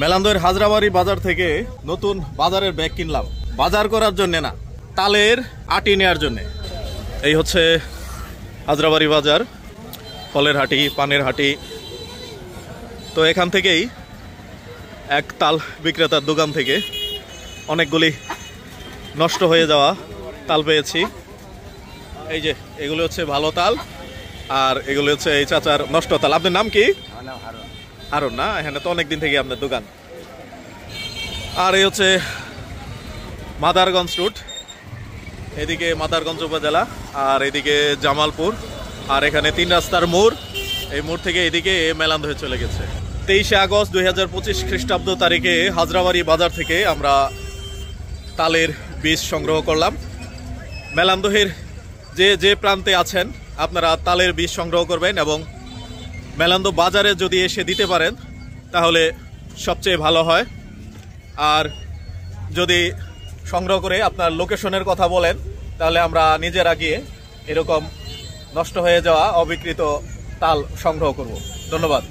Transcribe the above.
মেলান্দহের হাজরাবাড়ি বাজার থেকে নতুন বাজারের ব্যাগ কিনলাম, বাজার করার জন্য না, তালের আটি নেওয়ার জন্য। এই হচ্ছে হাজরাবাড়ি বাজার, ফলের হাটি, পানের হাটি। তো এখান থেকেই এক তাল বিক্রেতার দোকান থেকে অনেকগুলি নষ্ট হয়ে যাওয়া তাল পেয়েছি। এই যে এগুলো হচ্ছে ভালো তাল, আর এগুলো হচ্ছে এই চাচার নষ্ট তাল। আপনার নাম কি? আরো না, এখানে তো অনেকদিন থেকে আপনার দোকান। আর এই হচ্ছে মাদারগঞ্জ রুট, এদিকে মাদারগঞ্জ উপজেলা, আর এদিকে জামালপুর, আর এখানে 3 রাস্তার মোড়। এই মোড় থেকে এদিকে মেলান্দহ হয়ে চলে গেছে। 23 আগস্ট 2025 খ্রিস্টাব্দ তারিখে হাজরাবাড়ি বাজার থেকে আমরা তালের বীজ সংগ্রহ করলাম। মেলান্দহের যে যে প্রান্তে আছেন আপনারা তালের বীজ সংগ্রহ করবেন, এবং মেলান্দহ বাজারে যদি এসে দিতে পারেন তাহলে সবচেয়ে ভালো হয়। আর যদি সংগ্রহ করে আপনার লোকেশনের কথা বলেন তাহলে আমরা নিজেরা গিয়ে এরকম নষ্ট হয়ে যাওয়া অবিকৃত তাল সংগ্রহ করব। ধন্যবাদ।